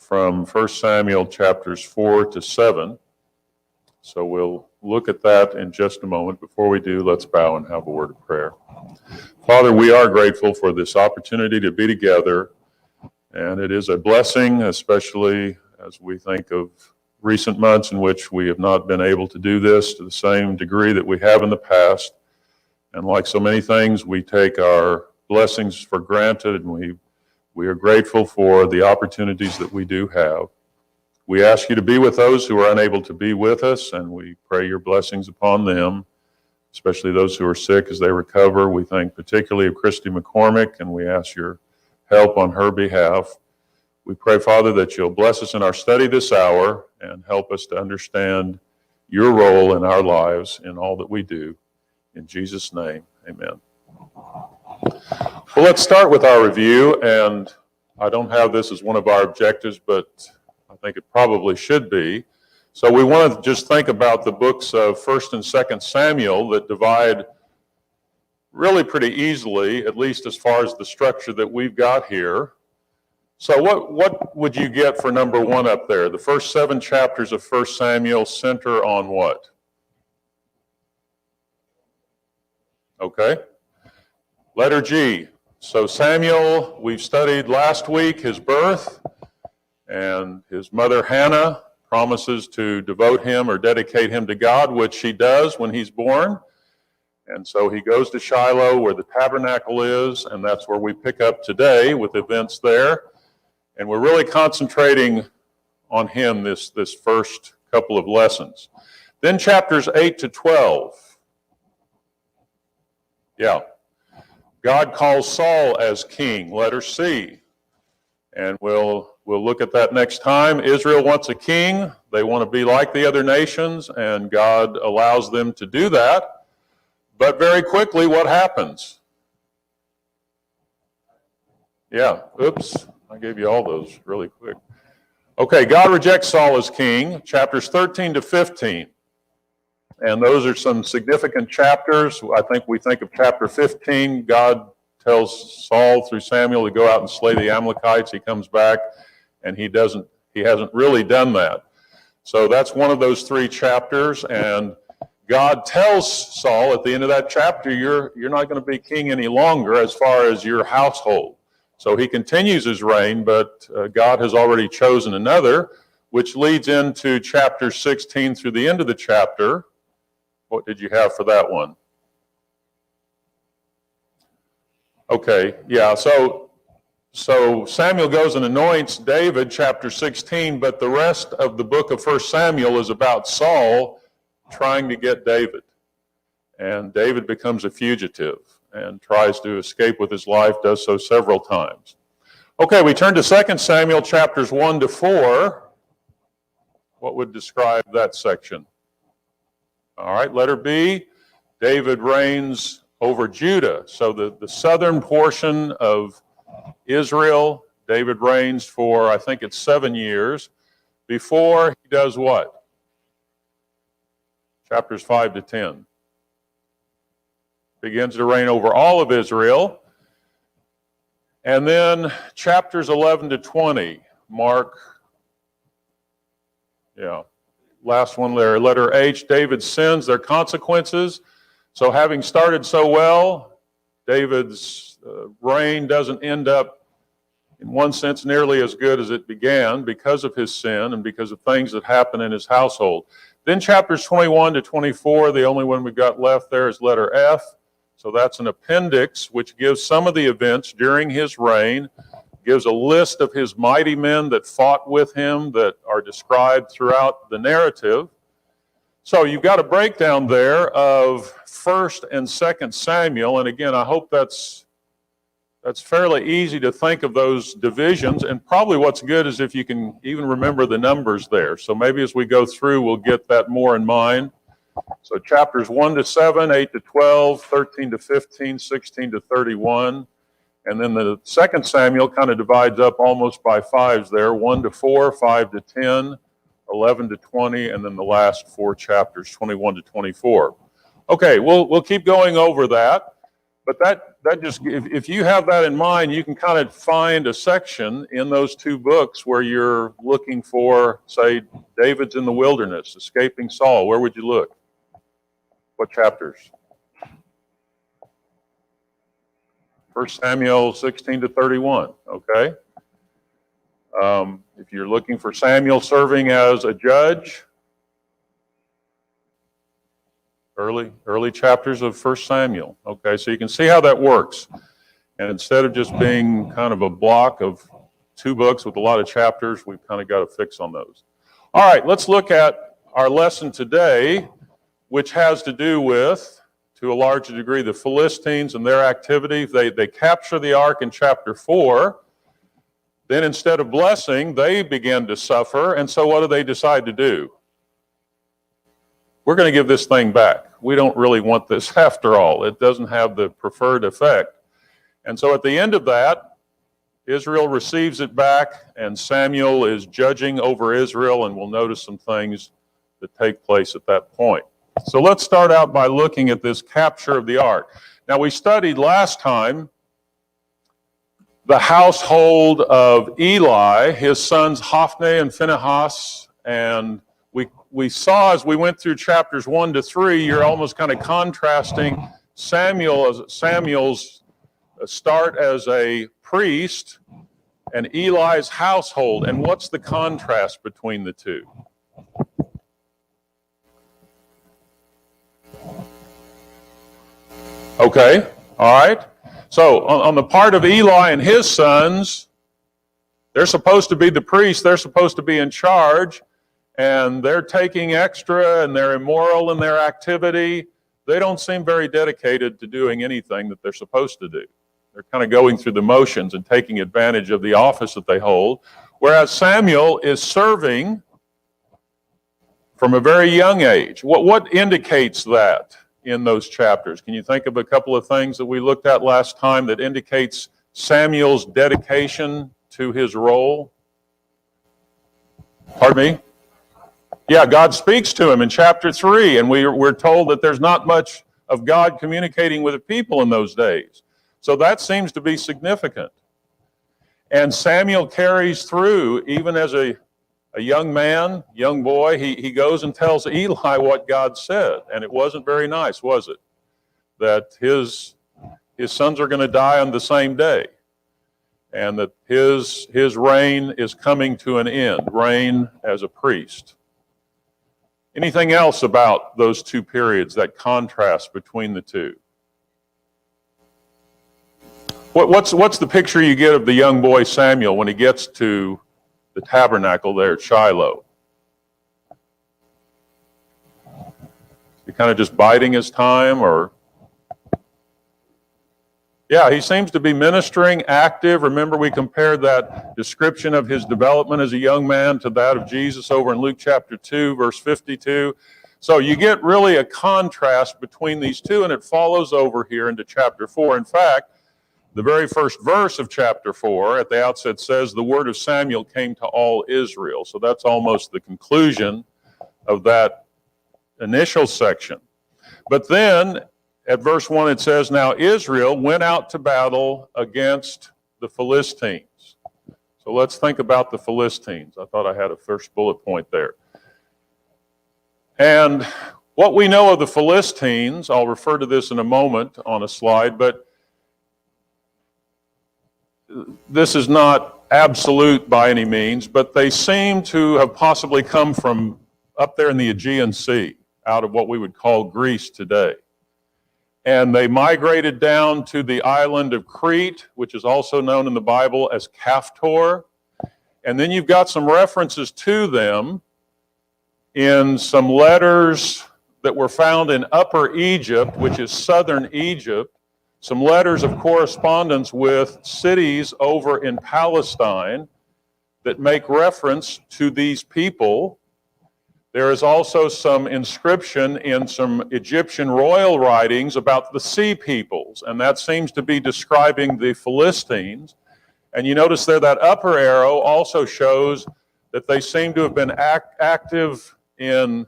from 1 Samuel chapters 4 to 7. So we'll look at that in just a moment. Before we do, let's bow and have a word of prayer. Father, we are grateful for this opportunity to be together, and it is a blessing, especially as we think of recent months in which we have not been able to do this to the same degree that we have in the past. And like so many things, we take our blessings for granted, and we are grateful for the opportunities that we do have. We ask you to be with those who are unable to be with us, and we pray your blessings upon them, especially those who are sick as they recover. We think particularly of Christy McCormick, and we ask your help on her behalf. We pray, Father, that you'll bless us in our study this hour and help us to understand your role in our lives in all that we do. In Jesus' name, amen. Well, let's start with our review, and I don't have this as one of our objectives, but I think it probably should be. So we want to just think about the books of 1 and 2 Samuel that divide really pretty easily, at least as far as the structure that we've got here. So what would you get for number one up there? The first 7 chapters of 1 Samuel center on what? Okay. Letter G. So Samuel, we've studied last week his birth, and his mother Hannah promises to devote him or dedicate him to God, which she does when he's born. And so he goes to Shiloh where the tabernacle is, and that's where we pick up today with events there. And we're really concentrating on him this first couple of lessons. Then chapters 8 to 12. Yeah. God calls Saul as king, letter C. And we'll look at that next time. Israel wants a king. They want to be like the other nations, and God allows them to do that. But very quickly, what happens? Yeah, oops, I gave you all those really quick. Okay, God rejects Saul as king, chapters 13 to 15. And those are some significant chapters. I think we think of chapter 15. God tells Saul through Samuel to go out and slay the Amalekites. He comes back, and he hasn't really done that. So that's one of those 3 chapters. And God tells Saul at the end of that chapter, you're not going to be king any longer as far as your household. So he continues his reign, but God has already chosen another, which leads into chapter 16 through the end of the chapter. What did you have for that one? Okay, yeah, so Samuel goes and anoints David, chapter 16, but the rest of the book of 1 Samuel is about Saul trying to get David. And David becomes a fugitive and tries to escape with his life, does so several times. Okay, we turn to 2 Samuel chapters 1 to 4. What would describe that section? All right, letter B, David reigns over Judah. So the southern portion of Israel, David reigns for, I think it's 7 years, before he does what? Chapters 5 to 10. Begins to reign over all of Israel. And then chapters 11 to 20 mark, last one there, letter H, David's sins, their consequences. So having started so well, David's reign doesn't end up, in one sense, nearly as good as it began because of his sin and because of things that happen in his household. Then chapters 21 to 24, the only one we've got left there is letter F. So that's an appendix which gives some of the events during his reign, gives a list of his mighty men that fought with him that are described throughout the narrative. So you've got a breakdown there of 1 and 2 Samuel, and again, I hope that's fairly easy to think of those divisions, and probably what's good is if you can even remember the numbers there. So maybe as we go through, we'll get that more in mind. So chapters 1 to 7, 8 to 12, 13 to 15, 16 to 31. And then the 2 Samuel kind of divides up almost by fives there, 1 to 4, 5 to 10, 11 to 20, and then the last 4 chapters, 21 to 24. Okay, we'll keep going over that. But that just, if you have that in mind, you can kind of find a section in those two books where you're looking for, say, David's in the wilderness, escaping Saul. Where would you look? What chapters? 1 Samuel 16 to 31, okay? If you're looking for Samuel serving as a judge, early chapters of 1 Samuel. Okay, so you can see how that works. And instead of just being kind of a block of two books with a lot of chapters, we've kind of got a fix on those. All right, let's look at our lesson today, which has to do with, to a large degree, the Philistines and their activity. They capture the ark in chapter 4. Then instead of blessing, they begin to suffer. And so what do they decide to do? We're going to give this thing back. We don't really want this after all. It doesn't have the preferred effect. And so at the end of that, Israel receives it back, and Samuel is judging over Israel, and we'll notice some things that take place at that point. So let's start out by looking at this capture of the ark. Now, we studied last time the household of Eli, his sons Hophni and Phinehas, and we saw as we went through chapters 1 to 3, you're almost kind of contrasting Samuel's start as a priest and Eli's household. And what's the contrast between the two? Okay, all right. So on the part of Eli and his sons, they're supposed to be the priests, they're supposed to be in charge, and they're taking extra and they're immoral in their activity. They don't seem very dedicated to doing anything that they're supposed to do. They're kind of going through the motions and taking advantage of the office that they hold, whereas Samuel is serving from a very young age. What indicates that in those chapters? Can you think of a couple of things that we looked at last time that indicates Samuel's dedication to his role? Pardon me? Yeah, God speaks to him in chapter 3, and we're told that there's not much of God communicating with the people in those days. So that seems to be significant. And Samuel carries through, even as a young man, young boy, he goes and tells Eli what God said. And it wasn't very nice, was it? That his sons are going to die on the same day. And that his reign is coming to an end, reign as a priest. Anything else about those two periods, that contrast between the two? What's the picture you get of the young boy Samuel when he gets to the tabernacle there at Shiloh? He kind of just biding his time, or? Yeah, he seems to be ministering, active. Remember, we compared that description of his development as a young man to that of Jesus over in Luke chapter 2, verse 52. So you get really a contrast between these two, and it follows over here into chapter 4. In fact, the very first verse of chapter 4 at the outset says, the word of Samuel came to all Israel. So that's almost the conclusion of that initial section. But then at verse 1 it says, now Israel went out to battle against the Philistines. So let's think about the Philistines. I thought I had a first bullet point there. And what we know of the Philistines, I'll refer to this in a moment on a slide, but this is not absolute by any means, but they seem to have possibly come from up there in the Aegean Sea, out of what we would call Greece today. And they migrated down to the island of Crete, which is also known in the Bible as Caphtor. And then you've got some references to them in some letters that were found in Upper Egypt, which is southern Egypt, some letters of correspondence with cities over in Palestine that make reference to these people. There is also some inscription in some Egyptian royal writings about the sea peoples, and that seems to be describing the Philistines. And you notice there that upper arrow also shows that they seem to have been active in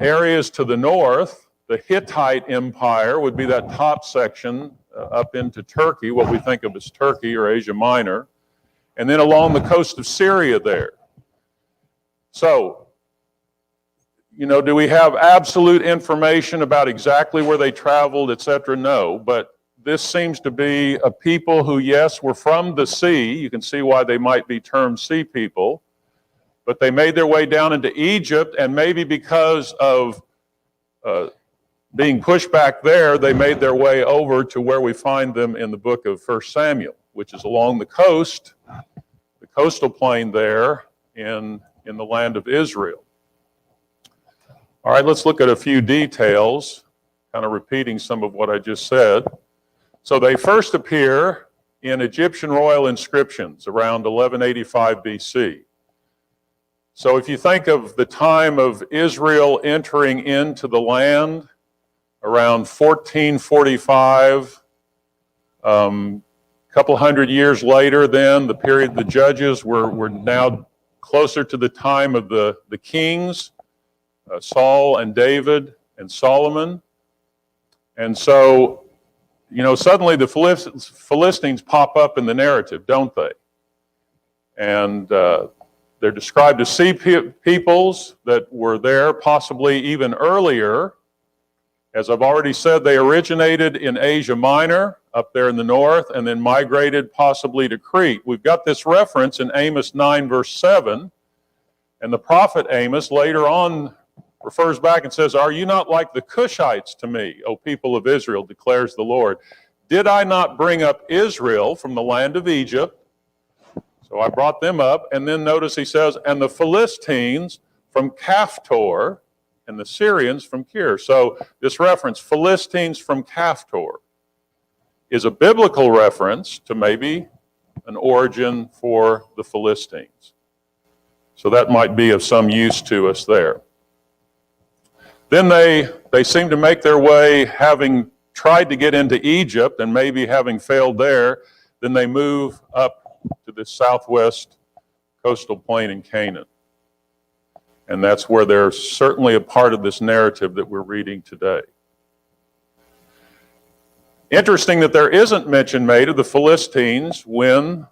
areas to the north, The Hittite Empire would be that top section up into Turkey, what we think of as Turkey or Asia Minor, and then along the coast of Syria there. So, do we have absolute information about exactly where they traveled, etc.? No, but this seems to be a people who, yes, were from the sea. You can see why they might be termed sea people. But they made their way down into Egypt, and maybe because of being pushed back there, they made their way over to where we find them in the book of 1 Samuel, which is along the coast, the coastal plain there in the land of Israel. All right, let's look at a few details, kind of repeating some of what I just said. So they first appear in Egyptian royal inscriptions around 1185 BC. So if you think of the time of Israel entering into the land around 1445, a couple hundred years later then, the period of the judges, we're now closer to the time of the kings, Saul and David and Solomon. And so, suddenly the Philistines pop up in the narrative, don't they? And they're described as sea peoples that were there possibly even earlier. As I've already said, they originated in Asia Minor, up there in the north, and then migrated possibly to Crete. We've got this reference in Amos 9, verse 7, and the prophet Amos later on refers back and says, "Are you not like the Cushites to me, O people of Israel, declares the Lord? Did I not bring up Israel from the land of Egypt?" So I brought them up, and then notice he says, "and the Philistines from Caphtor, and the Syrians from Kir." So this reference, Philistines from Caphtor, is a biblical reference to maybe an origin for the Philistines. So that might be of some use to us there. Then they seem to make their way, having tried to get into Egypt and maybe having failed there, then they move up to the southwest coastal plain in Canaan. And that's where they're certainly a part of this narrative that we're reading today. Interesting that there isn't mention made of the Philistines when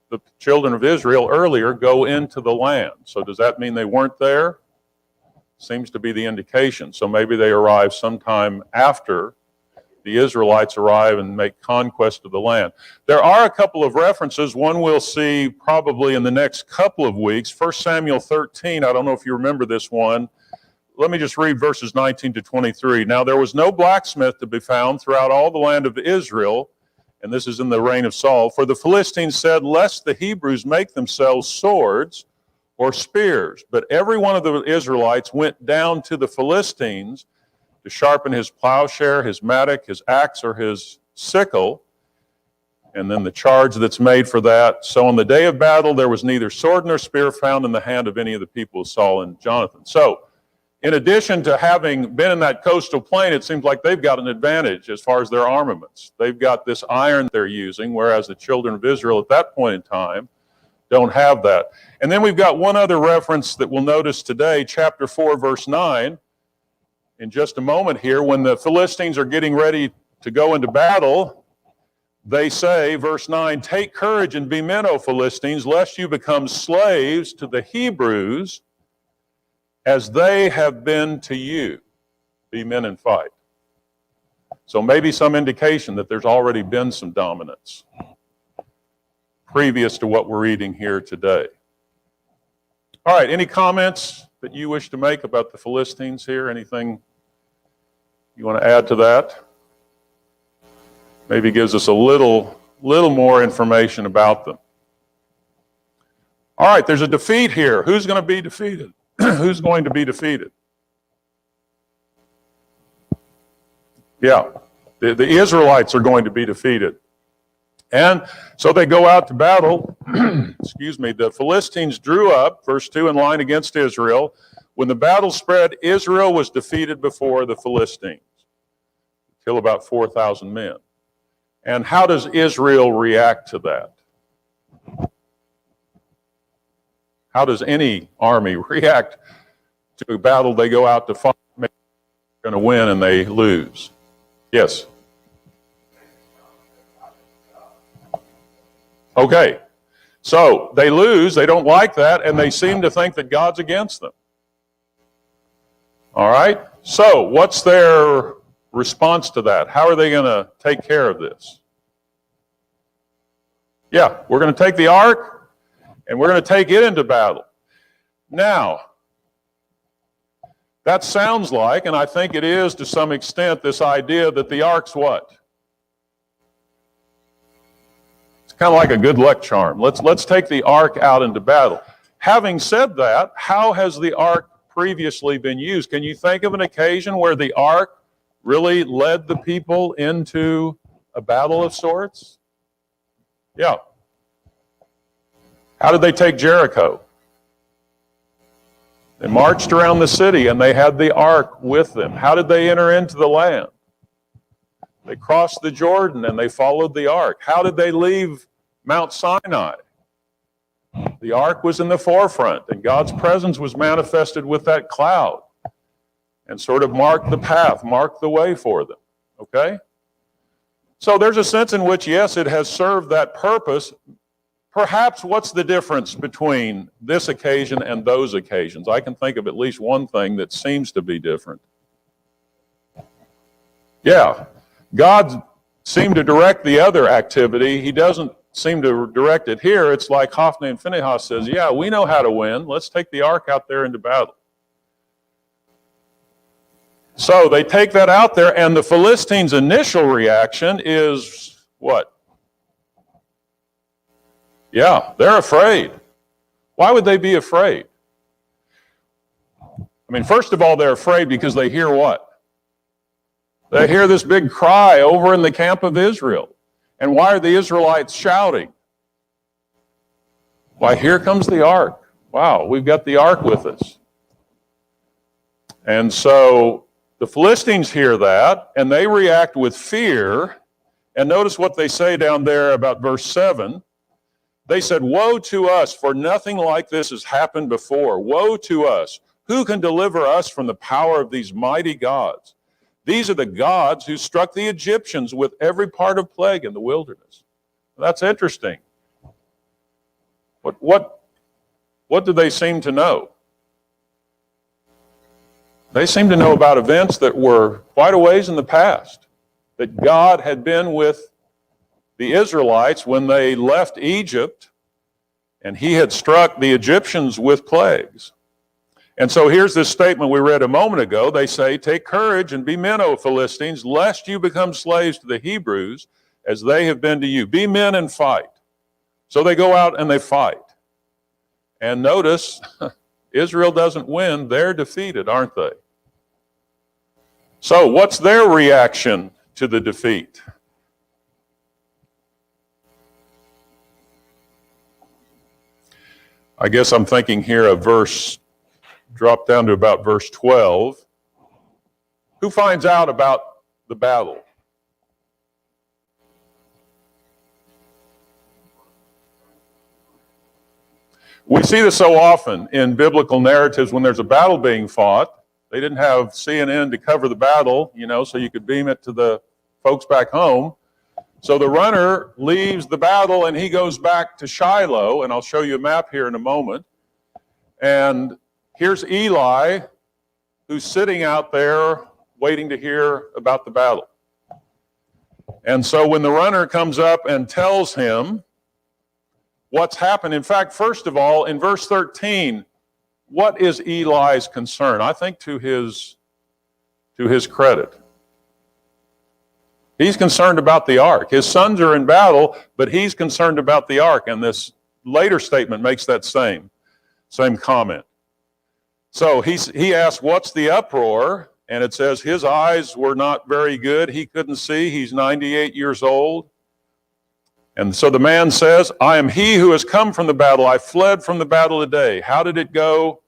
the children of Israel earlier go into the land. So does that mean they weren't there? Seems to be the indication. So maybe they arrived sometime after the Israelites arrive and make conquest of the land. There are a couple of references. One we'll see probably in the next couple of weeks. 1 Samuel 13, I don't know if you remember this one. Let me just read verses 19 to 23. "Now there was no blacksmith to be found throughout all the land of Israel," and this is in the reign of Saul, "for the Philistines said, lest the Hebrews make themselves swords or spears. But every one of the Israelites went down to the Philistines to sharpen his plowshare, his mattock, his axe, or his sickle," and then the charge that's made for that. "So on the day of battle, there was neither sword nor spear found in the hand of any of the people of Saul and Jonathan." So, in addition to having been in that coastal plain, it seems like they've got an advantage as far as their armaments. They've got this iron they're using, whereas the children of Israel at that point in time don't have that. And then we've got one other reference that we'll notice today, chapter 4, verse 9. In just a moment here, when the Philistines are getting ready to go into battle, they say, verse 9, "Take courage and be men, O Philistines, lest you become slaves to the Hebrews, as they have been to you. Be men and fight." So maybe some indication that there's already been some dominance previous to what we're reading here today. All right, any comments that you wish to make about the Philistines here? Anything you want to add to that? Maybe gives us a little more information about them. All right, there's a defeat here. Who's going to be defeated? Who's going to be defeated? Yeah, the Israelites are going to be defeated. And so they go out to battle. Excuse me. The Philistines drew up, verse 2, in line against Israel. When the battle spread, Israel was defeated before the Philistines, till about 4,000 men. And how does Israel react to that? How does any army react to a battle they go out to fight? going to win and they lose. Yes? Okay. So they lose, they don't like that, and they seem to think that God's against them. All right? So what's their response to that? How are they going to take care of this? Yeah, we're going to take the ark, and we're going to take it into battle. Now, that sounds like, and I think it is to some extent, this idea that the ark's what? It's kind of like a good luck charm. Let's take the ark out into battle. Having said that, how has the ark previously been used? Can you think of an occasion where the ark really led the people into a battle of sorts? Yeah. How did they take Jericho? They marched around the city and they had the ark with them. How did they enter into the land? They crossed the Jordan and they followed the ark. How did they leave Mount Sinai? The ark was in the forefront and God's presence was manifested with that cloud and sort of marked the path, marked the way for them. Okay? So there's a sense in which, yes, it has served that purpose. Perhaps what's the difference between this occasion and those occasions? I can think of at least one thing that seems to be different. Yeah, God seemed to direct the other activity. He doesn't seem to direct it here. It's like Hophni and Phinehas says, yeah, we know how to win. Let's take the ark out there into battle. So they take that out there, and the Philistines' initial reaction is what? Yeah, they're afraid. Why would they be afraid? I mean, first of all, they're afraid because they hear what? They hear this big cry over in the camp of Israel. And why are the Israelites shouting? Why, here comes the ark. Wow, we've got the ark with us. And so the Philistines hear that, and they react with fear. And notice what they say down there about verse 7. They said, woe to us, for nothing like this has happened before. Woe to us. Who can deliver us from the power of these mighty gods? These are the gods who struck the Egyptians with every part of plague in the wilderness. That's interesting. What do they seem to know? They seem to know about events that were quite a ways in the past, that God had been with the Israelites when they left Egypt, and he had struck the Egyptians with plagues. And so here's this statement we read a moment ago. They say, take courage and be men, O Philistines, lest you become slaves to the Hebrews, as they have been to you. Be men and fight. So they go out and they fight. And notice, Israel doesn't win. They're defeated, aren't they? So what's their reaction to the defeat? I guess I'm thinking here of drop down to about verse 12. Who finds out about the battle? We see this so often in biblical narratives when there's a battle being fought. They didn't have CNN to cover the battle, so you could beam it to the folks back home. So the runner leaves the battle and he goes back to Shiloh, and I'll show you a map here in a moment. And here's Eli, who's sitting out there waiting to hear about the battle. And so when the runner comes up and tells him what's happened, in fact, first of all, in verse 13, what is Eli's concern? I think to his credit. He's concerned about the ark. His sons are in battle, but he's concerned about the ark. And this later statement makes that same comment. So he asks, what's the uproar? And it says his eyes were not very good. He couldn't see. He's 98 years old. And so the man says, I am he who has come from the battle. I fled from the battle today. How did it go?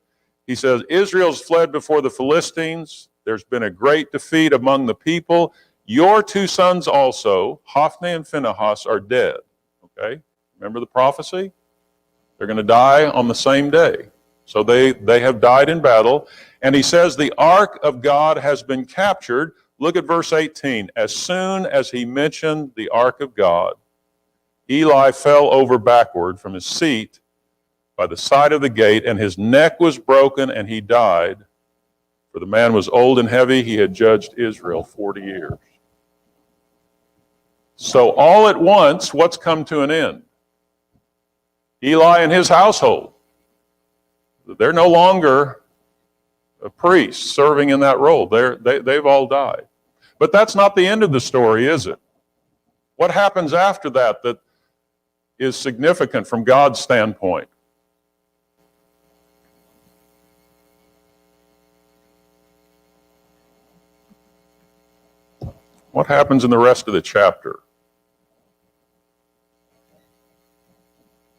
He says, Israel's fled before the Philistines. There's been a great defeat among the people. Your two sons also, Hophni and Phinehas, are dead. Okay? Remember the prophecy? They're going to die on the same day. So they have died in battle. And he says the ark of God has been captured. Look at verse 18. As soon as he mentioned the ark of God, Eli fell over backward from his seat by the side of the gate, and his neck was broken, and he died. For the man was old and heavy. He had judged Israel 40 years. So all at once, what's come to an end? Eli and his household. They're no longer a priest serving in that role. They've all died. But that's not the end of the story, is it? What happens after that that is significant from God's standpoint? What happens in the rest of the chapter?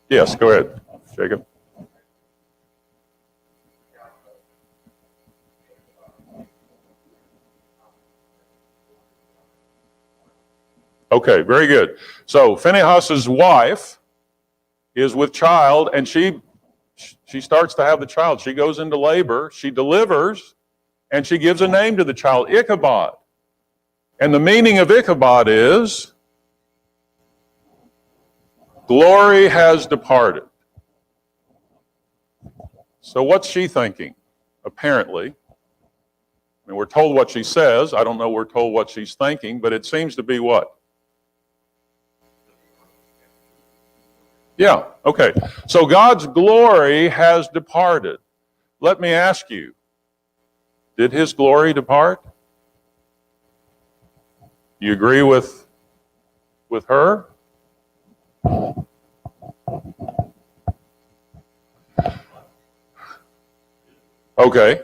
Yes, go ahead, Jacob. Okay, very good. So Phinehas's wife is with child, and she starts to have the child. She goes into labor, she delivers, and she gives a name to the child, Ichabod. And the meaning of Ichabod is glory has departed. So what's she thinking? Apparently. I mean, we're told what she says. I don't know we're told what she's thinking, but it seems to be what? Yeah, okay. So God's glory has departed. Let me ask you, did his glory depart? You agree with her? Okay.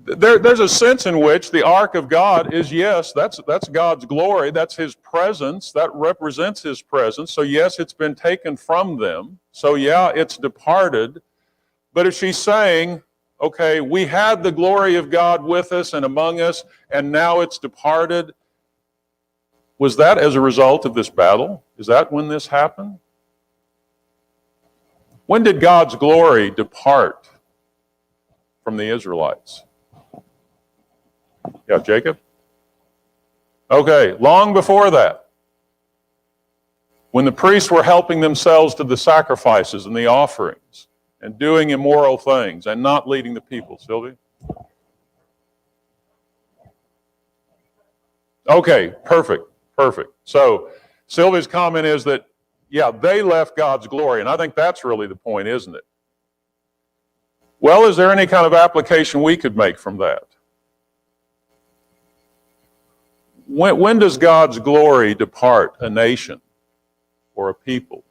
There's a sense in which the ark of God is, yes, that's God's glory. That's his presence. That represents his presence. So yes, it's been taken from them. So yeah, it's departed. But if she's saying, okay, we had the glory of God with us and among us, and now it's departed, was that as a result of this battle? Is that when this happened? When did God's glory depart from the Israelites? Yeah, Jacob? Okay, long before that. When the priests were helping themselves to the sacrifices and the offerings and doing immoral things and not leading the people. Sylvia? Okay, perfect. So Sylvia's comment is that, yeah, they left God's glory, and I think that's really the point, isn't it? Well, is there any kind of application we could make from that? When does God's glory depart a nation or a people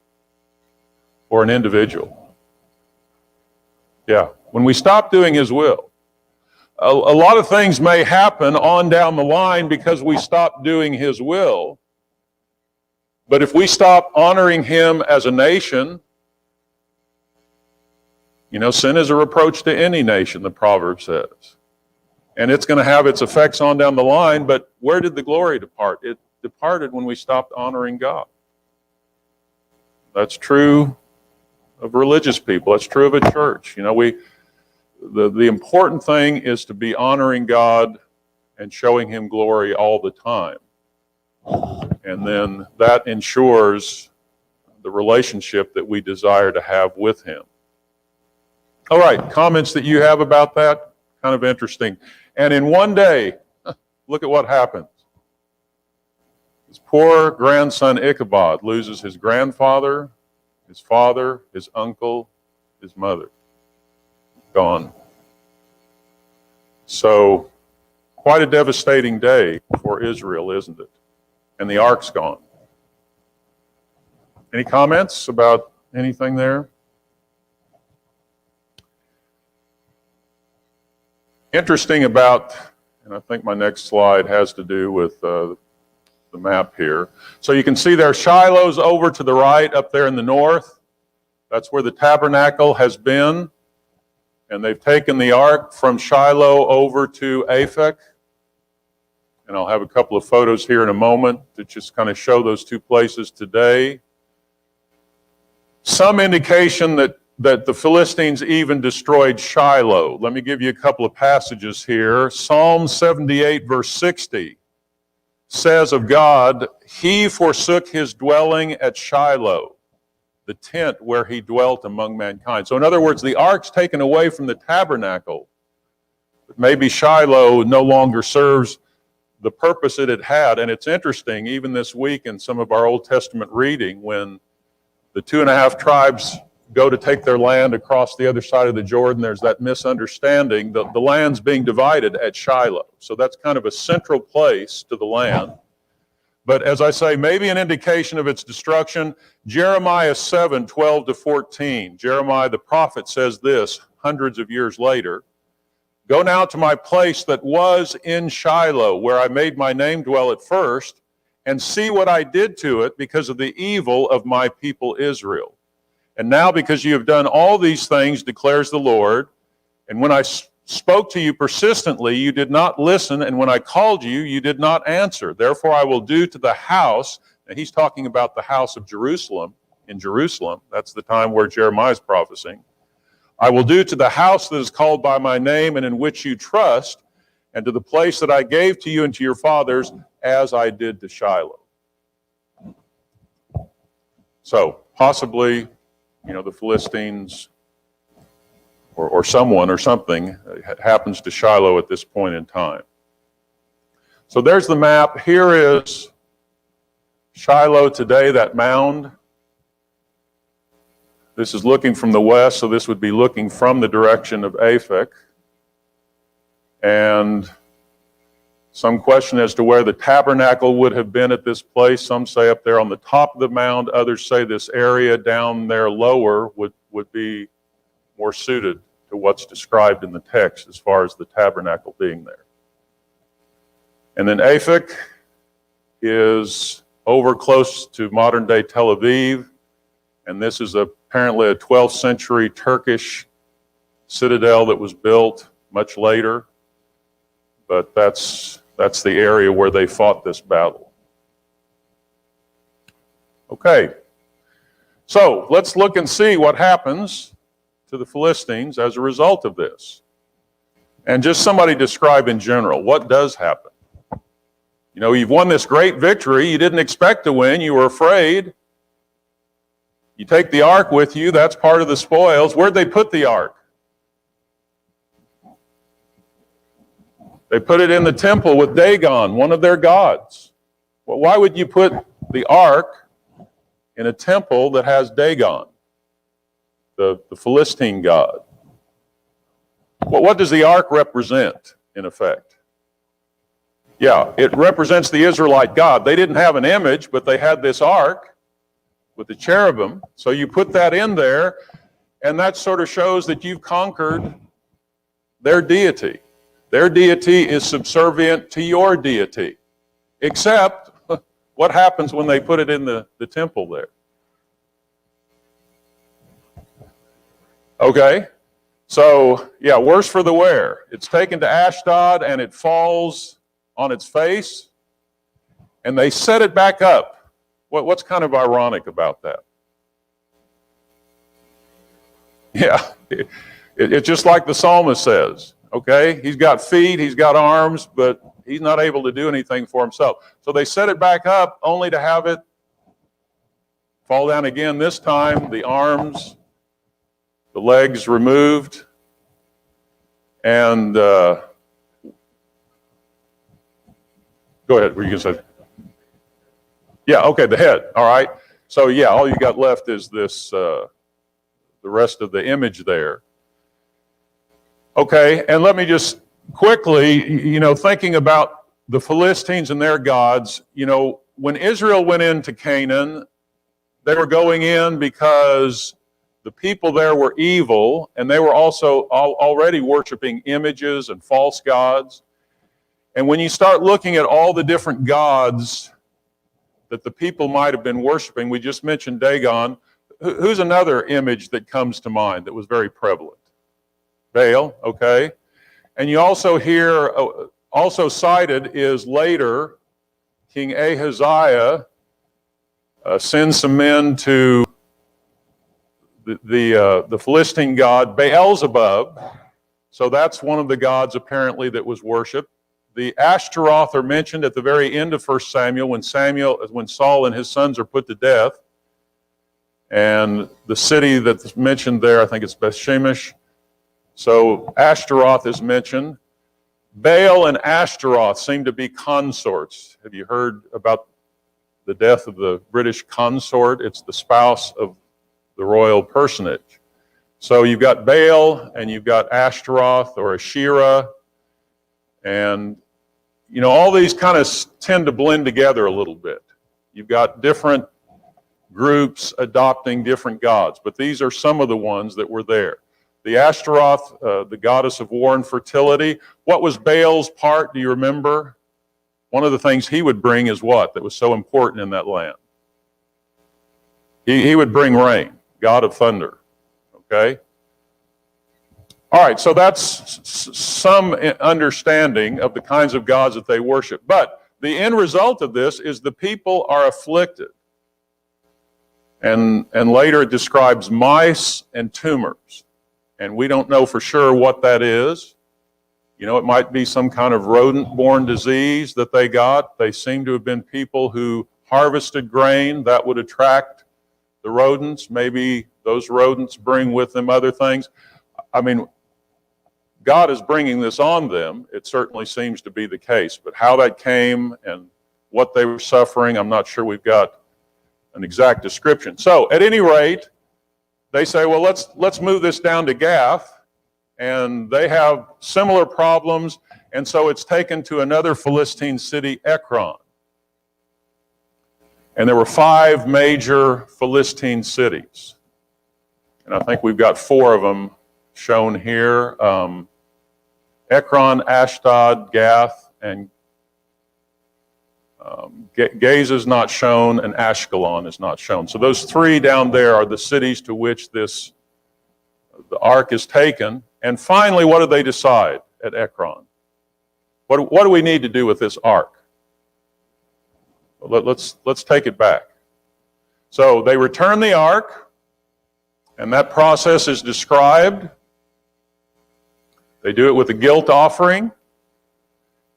or an individual? Yeah, when we stop doing his will. A lot of things may happen on down the line because we stop doing his will. But if we stop honoring him as a nation, you know, sin is a reproach to any nation, the proverb says. And it's going to have its effects on down the line, but where did the glory depart? It departed when we stopped honoring God. That's true of religious people. That's true of a church. You know, the important thing is to be honoring God and showing him glory all the time. And then that ensures the relationship that we desire to have with him. All right, comments that you have about that? Kind of interesting. And in one day, look at what happens. His poor grandson Ichabod loses his grandfather, his father, his uncle, his mother. Gone. So, quite a devastating day for Israel, isn't it? And the ark's gone. Any comments about anything there? Interesting about, and I think my next slide has to do with the map here. So you can see there Shiloh's over to the right up there in the north. That's where the tabernacle has been. And they've taken the ark from Shiloh over to Aphek. And I'll have a couple of photos here in a moment to just kind of show those two places today. Some indication that that the Philistines even destroyed Shiloh. Let me give you a couple of passages here. Psalm 78, verse 60 says of God, "He forsook his dwelling at Shiloh, the tent where he dwelt among mankind." So in other words, the ark's taken away from the tabernacle. But maybe Shiloh no longer serves the purpose it had had. And it's interesting, even this week in some of our Old Testament reading, when the 2.5 tribes go to take their land across the other side of the Jordan, there's that misunderstanding. The land's being divided at Shiloh. So that's kind of a central place to the land. But as I say, maybe an indication of its destruction. Jeremiah 7, 12 to 14. Jeremiah the prophet says this hundreds of years later, "Go now to my place that was in Shiloh, where I made my name dwell at first, and see what I did to it because of the evil of my people Israel. And now because you have done all these things, declares the Lord, and when I spoke to you persistently, you did not listen, and when I called you, you did not answer. Therefore I will do to the house," and he's talking about the house of Jerusalem, in Jerusalem, that's the time where Jeremiah is prophesying, "I will do to the house that is called by my name and in which you trust, and to the place that I gave to you and to your fathers, as I did to Shiloh." So possibly, the Philistines or someone or something happens to Shiloh at this point in time. So there's the map. Here is Shiloh today, that mound. This is looking from the west, so this would be looking from the direction of Aphek. And some question as to where the tabernacle would have been at this place. Some say up there on the top of the mound. Others say this area down there lower would be more suited to what's described in the text as far as the tabernacle being there. And then Aphek is over close to modern-day Tel Aviv, and this is apparently a 12th century Turkish citadel that was built much later, but that's the area where they fought this battle. Okay, so let's look and see what happens to the Philistines as a result of this. And just somebody describe in general, what does happen? You've won this great victory. You didn't expect to win. You were afraid. You take the ark with you. That's part of the spoils. Where'd they put the ark? They put it in the temple with Dagon, one of their gods. Well, why would you put the ark in a temple that has Dagon, the Philistine god? Well, what does the ark represent, in effect? Yeah, it represents the Israelite God. They didn't have an image, but they had this ark with the cherubim. So you put that in there, and that sort of shows that you've conquered their deity. Their deity is subservient to your deity. Except, what happens when they put it in the temple there? Okay, so yeah, worse for the wear. It's taken to Ashdod and it falls on its face, and they set it back up. What's kind of ironic about that? Yeah, it's just like the psalmist says. Okay, he's got feet, he's got arms, but he's not able to do anything for himself. So they set it back up only to have it fall down again. This time, the arms, the legs removed, and go ahead, what are you going to say? Yeah, okay, the head, all right. So yeah, all you got left is this, the rest of the image there. Okay, and let me just quickly, thinking about the Philistines and their gods, when Israel went into Canaan, they were going in because the people there were evil, and they were also already worshiping images and false gods. And when you start looking at all the different gods that the people might have been worshiping, we just mentioned Dagon. Who's another image that comes to mind that was very prevalent? Baal, okay. And you also hear, also cited is later, King Ahaziah sends some men to the Philistine god Beelzebub. So that's one of the gods apparently that was worshipped. The Ashtaroth are mentioned at the very end of 1 Samuel when Saul and his sons are put to death. And the city that's mentioned there, I think it's Bethshemesh. So Ashtaroth is mentioned. Baal and Ashtaroth seem to be consorts. Have you heard about the death of the British consort? It's the spouse of the royal personage. So you've got Baal and you've got Ashtaroth or Asherah. And, you know, all these kind of tend to blend together a little bit. You've got different groups adopting different gods, but these are some of the ones that were there. The Ashtaroth, the goddess of war and fertility. What was Baal's part? Do you remember? One of the things he would bring is what? That was so important in that land. He would bring rain, god of thunder. Okay? All right, so that's some understanding of the kinds of gods that they worship. But the end result of this is the people are afflicted. And later it describes mice and tumors. And we don't know for sure what that is. You know, it might be some kind of rodent-borne disease that they got. They seem to have been people who harvested grain that would attract the rodents. Maybe those rodents bring with them other things. I mean, God is bringing this on them. It certainly seems to be the case. But how that came and what they were suffering, I'm not sure we've got an exact description. So, at any rate, they say, well, let's move this down to Gath, and they have similar problems, and so it's taken to another Philistine city, Ekron. And there were 5 major Philistine cities, and I think we've got 4 of them shown here. Ekron, Ashdod, Gath, and Gaza is not shown, and Ashkelon is not shown. So those 3 down there are the cities to which the ark is taken. And finally, what do they decide at Ekron? What do we need to do with this ark? Let's take it back. So they return the ark, and that process is described. They do it with a guilt offering.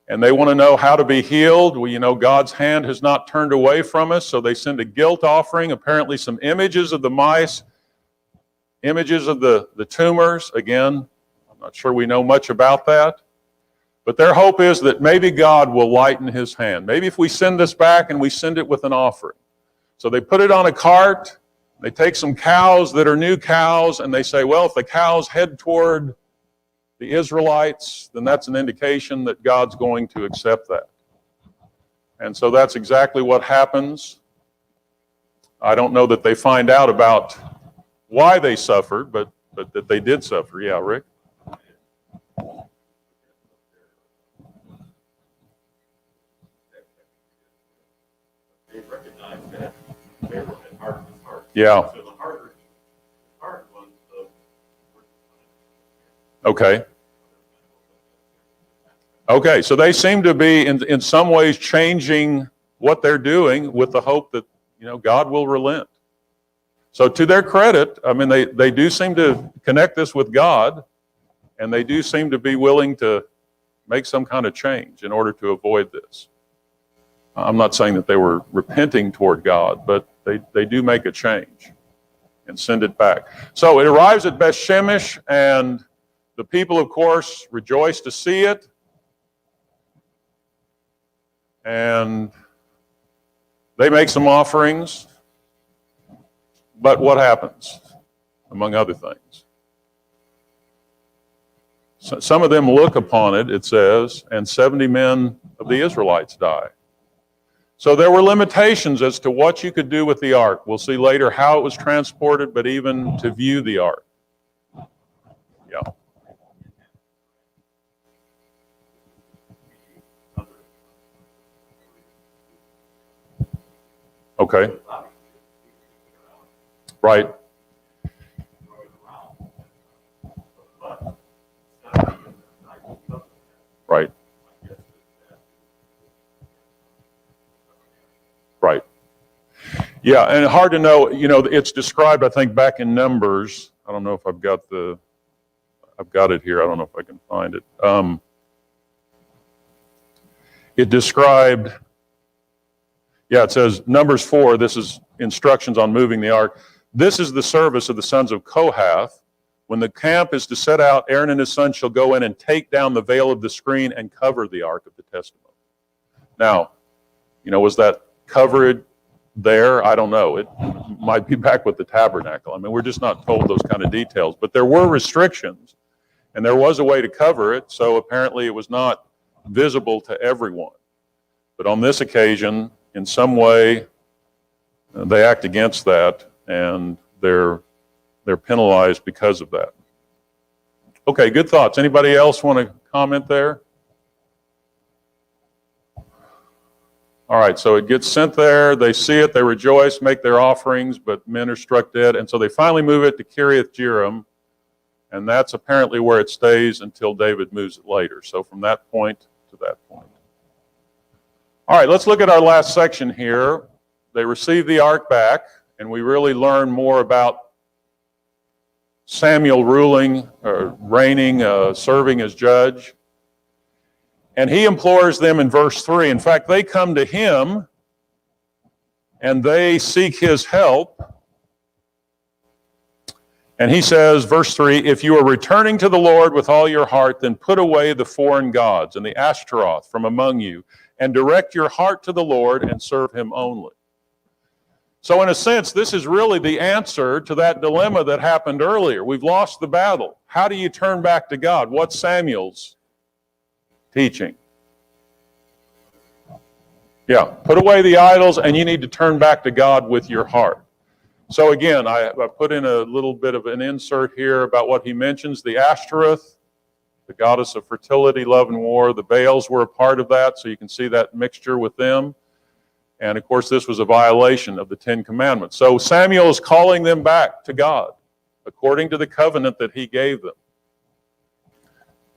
And they want to know how to be healed. Well, you know, God's hand has not turned away from us, so they send a guilt offering, apparently some images of the mice, images of the tumors. Again, I'm not sure we know much about that. But their hope is that maybe God will lighten his hand. Maybe if we send this back and we send it with an offering. So they put it on a cart, they take some cows that are new cows, and they say, well, if the cows head toward the Israelites, then that's an indication that God's going to accept that. And so that's exactly what happens. I don't know that they find out about why they suffered, but that they did suffer. Yeah, Rick? They recognized that they were in heart. Yeah. So the heart was Okay. Okay, so they seem to be in some ways changing what they're doing with the hope that, you know, God will relent. So to their credit, I mean, they do seem to connect this with God, and they do seem to be willing to make some kind of change in order to avoid this. I'm not saying that they were repenting toward God, but they do make a change and send it back. So it arrives at Bethshemesh, and the people, of course, rejoice to see it. And they make some offerings. But what happens, among other things? So some of them look upon it, it says, and 70 men of the Israelites die. So there were limitations as to what you could do with the ark. We'll see later how it was transported, but even to view the ark. Yeah. Okay. Right. Right. Right. Yeah, and hard to know, it's described, I think, back in Numbers. I don't know if I've got it here. I don't know if I can find it. It described, it says, Numbers 4, this is instructions on moving the ark. This is the service of the sons of Kohath. When the camp is to set out, Aaron and his sons shall go in and take down the veil of the screen and cover the ark of the testimony. Now, was that covered there? I don't know. It might be back with the tabernacle. I mean, we're just not told those kind of details. But there were restrictions, and there was a way to cover it, so apparently it was not visible to everyone. But on this occasion, in some way, they act against that, and they're penalized because of that. Okay, good thoughts. Anybody else want to comment there? All right, so it gets sent there. They see it, they rejoice, make their offerings, but men are struck dead. And so they finally move it to Kiriath Jearim, and that's apparently where it stays until David moves it later. So from that point to that point. All right, let's look at our last section here. They receive the ark back, and we really learn more about Samuel ruling, or reigning, serving as judge. And he implores them in verse 3. In fact, they come to him and they seek his help. And he says, verse 3, if you are returning to the Lord with all your heart, then put away the foreign gods and the Ashtaroth from among you, and direct your heart to the Lord and serve him only. So in a sense, this is really the answer to that dilemma that happened earlier. We've lost the battle. How do you turn back to God? What's Samuel's teaching? Yeah, put away the idols, and you need to turn back to God with your heart. So again, I put in a little bit of an insert here about what he mentions. The Ashtoreth, the goddess of fertility, love, and war. The Baals were a part of that, so you can see that mixture with them. And of course, this was a violation of the Ten Commandments. So Samuel is calling them back to God, according to the covenant that he gave them.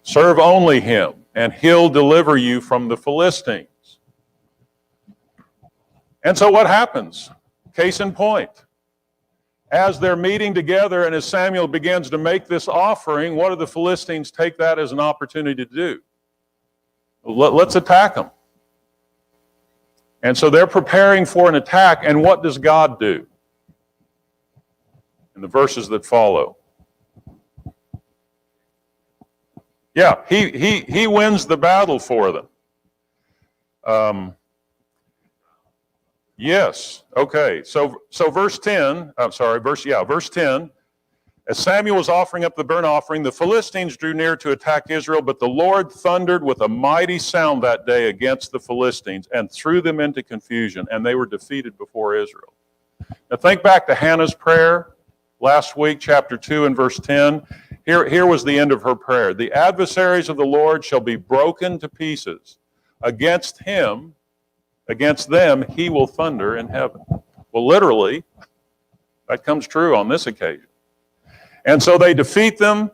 Serve only him, and he'll deliver you from the Philistines. And so what happens? Case in point. As they're meeting together and as Samuel begins to make this offering, what do the Philistines take that as an opportunity to do? Let's attack them. And so they're preparing for an attack, and what does God do? In the verses that follow. Yeah, he wins the battle for them. Yes, okay. So verse 10, verse 10. As Samuel was offering up the burnt offering, the Philistines drew near to attack Israel, but the Lord thundered with a mighty sound that day against the Philistines and threw them into confusion, and they were defeated before Israel. Now think back to Hannah's prayer last week, chapter 2 and verse 10. Here was the end of her prayer. The adversaries of the Lord shall be broken to pieces. Against them, he will thunder in heaven. Well, literally, that comes true on this occasion. And so they defeat them,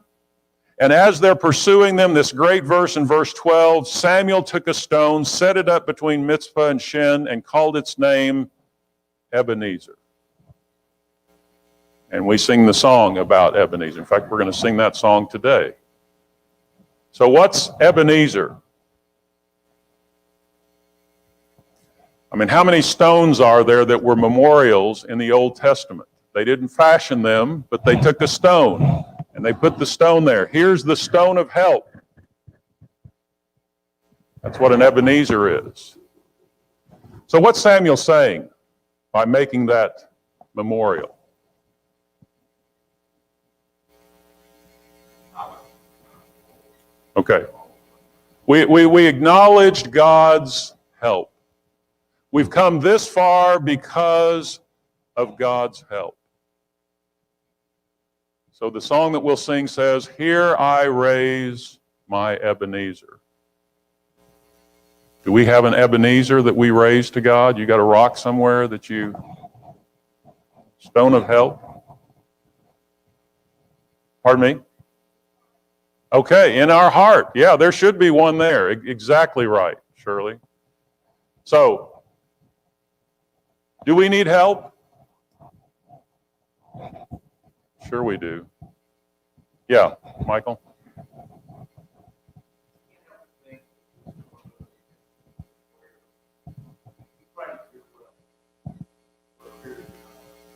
and as they're pursuing them, this great verse in verse 12, Samuel took a stone, set it up between Mizpah and Shen, and called its name Ebenezer. And we sing the song about Ebenezer. In fact, we're going to sing that song today. So what's Ebenezer? I mean, how many stones are there that were memorials in the Old Testament? They didn't fashion them, but they took a stone and they put the stone there. Here's the stone of help. That's what an Ebenezer is. So what's Samuel saying by making that memorial? Okay. We acknowledged God's help. We've come this far because of God's help. So the song that we'll sing says, "Here I raise my Ebenezer." Do we have an Ebenezer that we raise to God? You got a rock somewhere that you, stone of help? Pardon me? Okay, in our heart. Yeah, there should be one there. Exactly right, Shirley. So, do we need help? Sure we do. Yeah, Michael?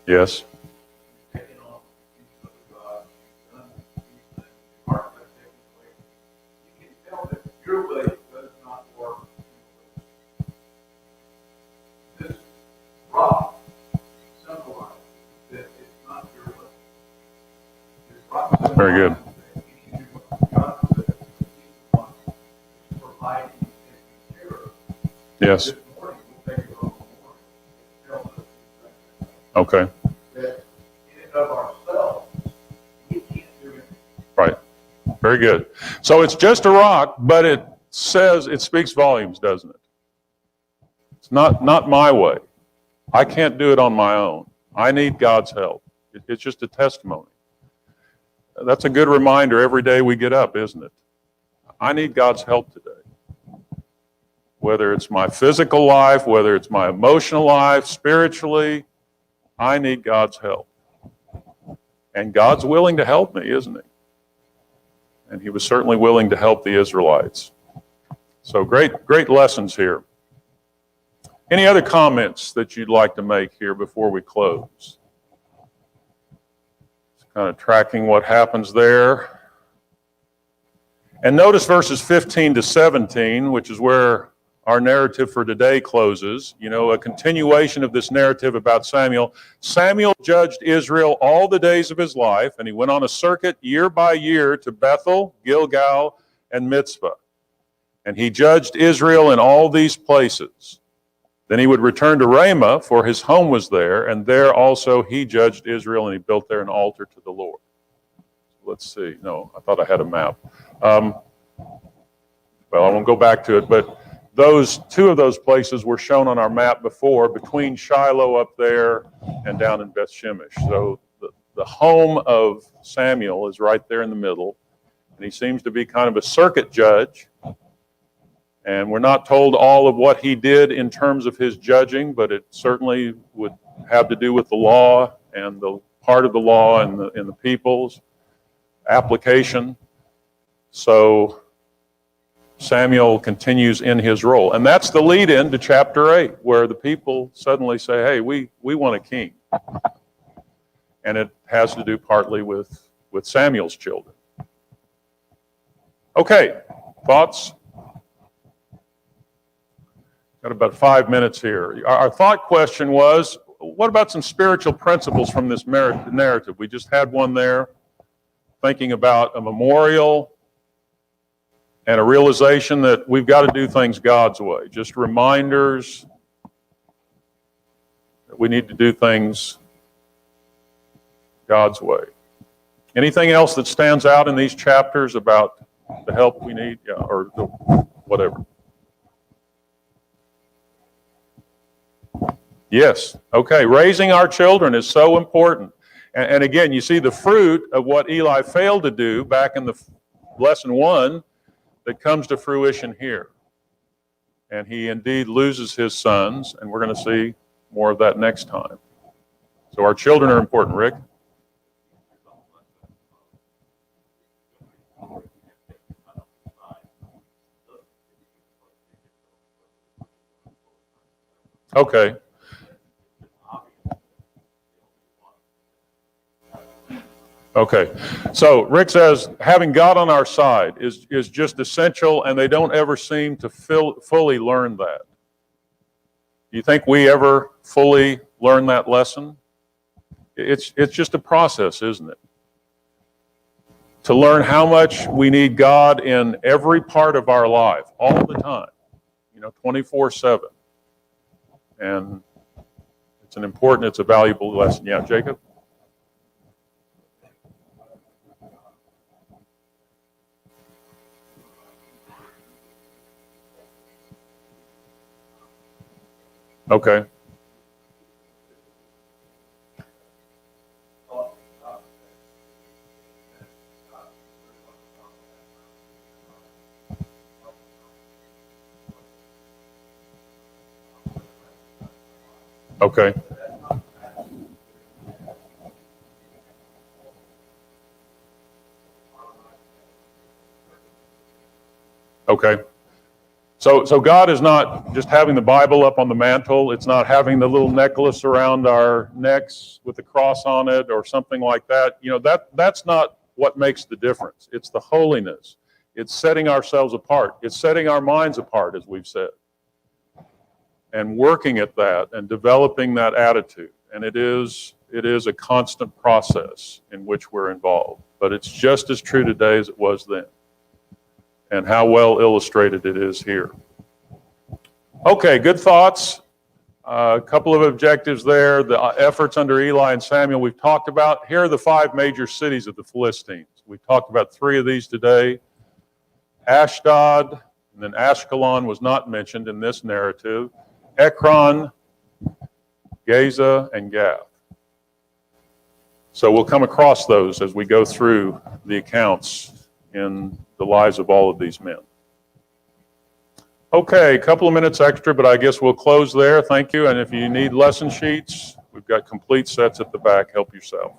Yes. Your way does not work. This rock symbolizes that it's not your way. This rock Very good. God said He's the one who's providing and taking care of. Yes. This morning, we'll take it over the morning. It tells us Okay. that in and of ourselves, we can't do it. Right. Very good. So it's just a rock, but it speaks volumes, doesn't it? It's not my way. I can't do it on my own. I need God's help. It's just a testimony. That's a good reminder every day we get up, isn't it? I need God's help today. Whether it's my physical life, whether it's my emotional life, spiritually, I need God's help. And God's willing to help me, isn't he? And he was certainly willing to help the Israelites. So great lessons here. Any other comments that you'd like to make here before we close? Just kind of tracking what happens there. And notice verses 15 to 17, which is where our narrative for today closes. You know, a continuation of this narrative about Samuel. Samuel judged Israel all the days of his life, and he went on a circuit year by year to Bethel, Gilgal, and Mizpah. And he judged Israel in all these places. Then he would return to Ramah, for his home was there, and there also he judged Israel, and he built there an altar to the Lord. Let's see. No, I thought I had a map. Well, I won't go back to it, but two of those places were shown on our map before, between Shiloh up there and down in Beth Shemesh. So the home of Samuel is right there in the middle, and he seems to be kind of a circuit judge. And we're not told all of what he did in terms of his judging, but it certainly would have to do with the law and the part of the law and the people's application. So Samuel continues in his role. And that's the lead in to chapter 8, where the people suddenly say, hey, we want a king. And it has to do partly with Samuel's children. Okay, thoughts? Got about 5 minutes here. Our thought question was, what about some spiritual principles from this narrative? We just had one there, thinking about a memorial and a realization that we've got to do things God's way. Just reminders that we need to do things God's way. Anything else that stands out in these chapters about the help we need? Yeah, or whatever. Yes. Okay. Raising our children is so important. And again, you see the fruit of what Eli failed to do back in the lesson 1 that comes to fruition here. And he indeed loses his sons, and we're going to see more of that next time. So our children are important, Rick. Okay. Okay, so Rick says having God on our side is just essential, and they don't ever seem to fully learn that. Do you think we ever fully learn that lesson? It's just a process, isn't it? To learn how much we need God in every part of our life, all the time, 24/7. And it's a valuable lesson. Yeah, Jacob? Okay. Okay. Okay. So God is not just having the Bible up on the mantle. It's not having the little necklace around our necks with the cross on it or something like that. That's not what makes the difference. It's the holiness. It's setting ourselves apart. It's setting our minds apart, as we've said, and working at that and developing that attitude. And it is a constant process in which we're involved. But it's just as true today as it was then. And how well illustrated it is here. Okay, good thoughts. A couple of objectives there. The efforts under Eli and Samuel we've talked about. Here are the 5 major cities of the Philistines. We've talked about 3 of these today. Ashdod, and then Ashkelon was not mentioned in this narrative. Ekron, Gaza, and Gath. So we'll come across those as we go through the accounts in the lives of all of these men. Okay, a couple of minutes extra, but I guess we'll close there. Thank you. And if you need lesson sheets, we've got complete sets at the back. Help yourself.